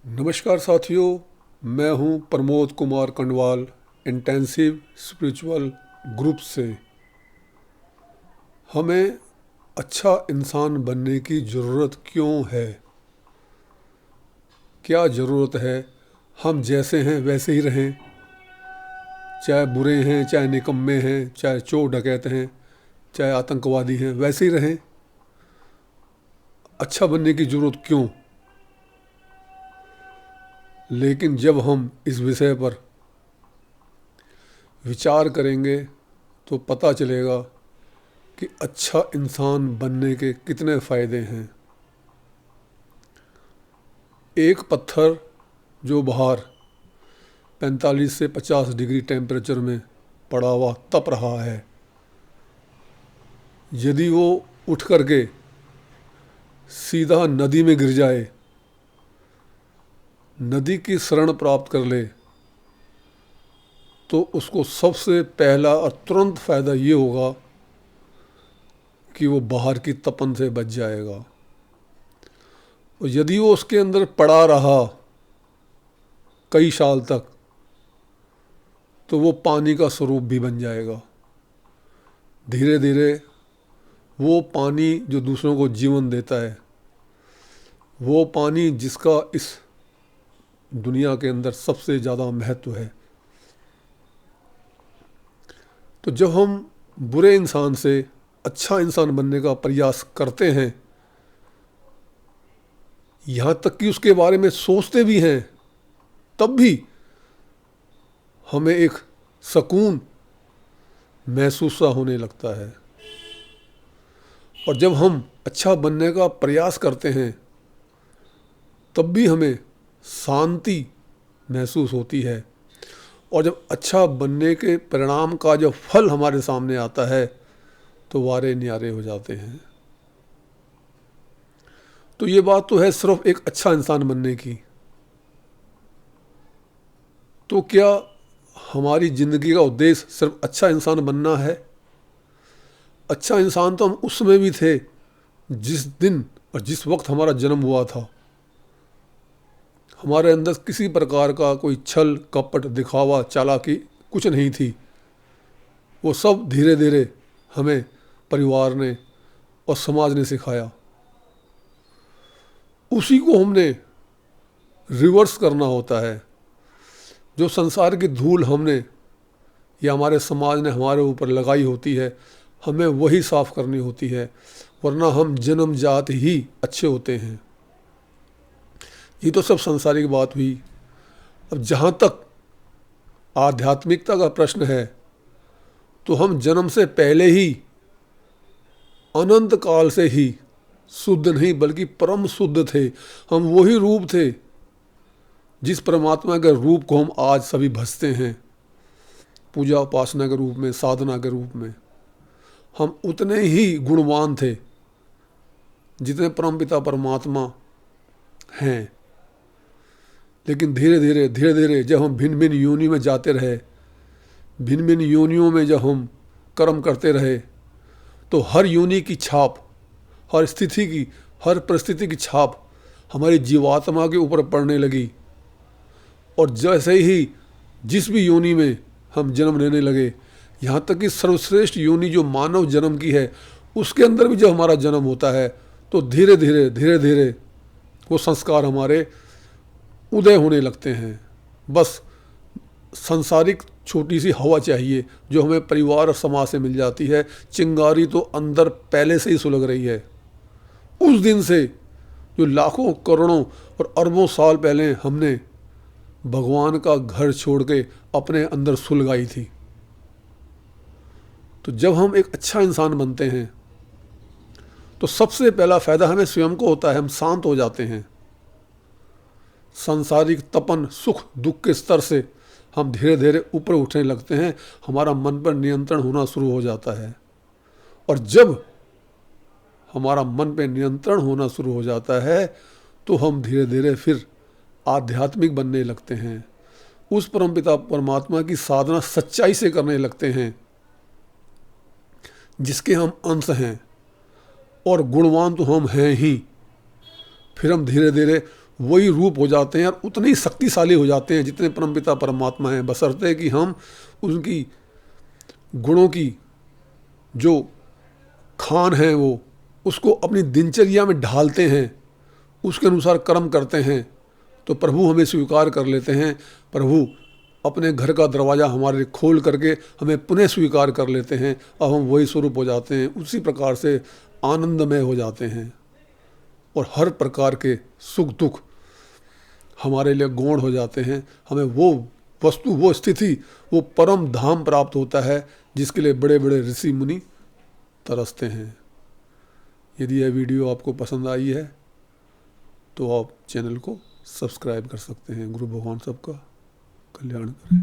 नमस्कार साथियों, मैं हूं Pramod Kumar Kandwal intensive spiritual group से। हमें अच्छा इंसान बनने की ज़रूरत क्यों है? क्या ज़रूरत है? हम जैसे हैं वैसे ही रहें, चाहे बुरे हैं, चाहे निकम्मे हैं, चाहे चोर डकैत हैं, चाहे आतंकवादी हैं, वैसे ही रहें। अच्छा बनने की ज़रूरत क्यों? लेकिन जब हम इस विषय पर विचार करेंगे तो पता चलेगा कि अच्छा इंसान बनने के कितने फ़ायदे हैं। एक पत्थर जो बाहर 45 से 50 डिग्री टेम्परेचर में पड़ा हुआ तप रहा है, यदि वो उठ करके सीधा नदी में गिर जाए, नदी की शरण प्राप्त कर ले, तो उसको सबसे पहला और तुरंत फ़ायदा ये होगा कि वो बाहर की तपन से बच जाएगा। और यदि वो उसके अंदर पड़ा रहा कई साल तक, तो वो पानी का स्वरूप भी बन जाएगा। धीरे धीरे वो पानी जो दूसरों को जीवन देता है, वो पानी जिसका इस दुनिया के अंदर सबसे ज़्यादा महत्व है। तो जब हम बुरे इंसान से अच्छा इंसान बनने का प्रयास करते हैं, यहाँ तक कि उसके बारे में सोचते भी हैं, तब भी हमें एक सुकून महसूस सा होने लगता है। और जब हम अच्छा बनने का प्रयास करते हैं, तब भी हमें शांति महसूस होती है। और जब अच्छा बनने के परिणाम का जब फल हमारे सामने आता है, तो वारे न्यारे हो जाते हैं। तो ये बात तो है सिर्फ एक अच्छा इंसान बनने की। तो क्या हमारी ज़िंदगी का उद्देश्य सिर्फ अच्छा इंसान बनना है? अच्छा इंसान तो हम उसमें भी थे जिस दिन और जिस वक्त हमारा जन्म हुआ था। हमारे अंदर किसी प्रकार का कोई छल कपट दिखावा चालाकी कुछ नहीं थी। वो सब धीरे धीरे हमें परिवार ने और समाज ने सिखाया। उसी को हमने रिवर्स करना होता है। जो संसार की धूल हमने या हमारे समाज ने हमारे ऊपर लगाई होती है, हमें वही साफ करनी होती है, वरना हम जन्मजात ही अच्छे होते हैं। ये तो सब संसारिक बात हुई। अब जहाँ तक आध्यात्मिकता का प्रश्न है, तो हम जन्म से पहले ही अनंत काल से ही शुद्ध नहीं बल्कि परम शुद्ध थे। हम वही रूप थे जिस परमात्मा के रूप को हम आज सभी भजते हैं, पूजा उपासना के रूप में, साधना के रूप में। हम उतने ही गुणवान थे जितने परमपिता परमात्मा हैं। लेकिन धीरे धीरे जब हम भिन्न भिन्न योनि में जाते रहे, भिन्न भिन्न योनियों में जब हम कर्म करते रहे, तो हर योनि की छाप, हर स्थिति की, हर परिस्थिति की छाप हमारी जीवात्मा के ऊपर पड़ने लगी। और जैसे ही जिस भी योनि में हम जन्म लेने लगे, यहाँ तक कि सर्वश्रेष्ठ योनि जो मानव जन्म की है, उसके अंदर भी जब हमारा जन्म होता है, तो धीरे धीरे वो संस्कार हमारे उदय होने लगते हैं। बस संसारिक छोटी सी हवा चाहिए जो हमें परिवार और समाज से मिल जाती है। चिंगारी तो अंदर पहले से ही सुलग रही है। उस दिन से जो लाखों करोड़ों और अरबों साल पहले हमने भगवान का घर छोड़ के अपने अंदर सुलगाई थी। तो जब हम एक अच्छा इंसान बनते हैं, तो सबसे पहला फ़ायदा हमें स्वयं को होता है। हम शांत हो जाते हैं। सांसारिक तपन सुख दुख के स्तर से हम धीरे धीरे ऊपर उठने लगते हैं। हमारा मन पर नियंत्रण होना शुरू हो जाता है। और जब हमारा मन पे नियंत्रण होना शुरू हो जाता है, तो हम धीरे धीरे फिर आध्यात्मिक बनने लगते हैं। उस परमपिता परमात्मा की साधना सच्चाई से करने लगते हैं जिसके हम अंश हैं, और गुणवान तो हम हैं ही। फिर हम धीरे धीरे वही रूप हो जाते हैं और उतने ही शक्तिशाली हो जाते हैं जितने परमपिता परमात्मा हैं, बशर्ते कि हम उनकी गुणों की जो खान है वो उसको अपनी दिनचर्या में ढालते हैं, उसके अनुसार कर्म करते हैं, तो प्रभु हमें स्वीकार कर लेते हैं। प्रभु अपने घर का दरवाज़ा हमारे लिए खोल करके हमें पुनः स्वीकार कर लेते हैं। अब हम वही स्वरूप हो जाते हैं, उसी प्रकार से आनंदमय हो जाते हैं और हर प्रकार के सुख दुख हमारे लिए गौण हो जाते हैं। हमें वो वस्तु, वो स्थिति, वो परम धाम प्राप्त होता है जिसके लिए बड़े बड़े ऋषि मुनि तरसते हैं। यदि यह वीडियो आपको पसंद आई है तो आप चैनल को सब्सक्राइब कर सकते हैं। गुरु भगवान सबका कल्याण करें।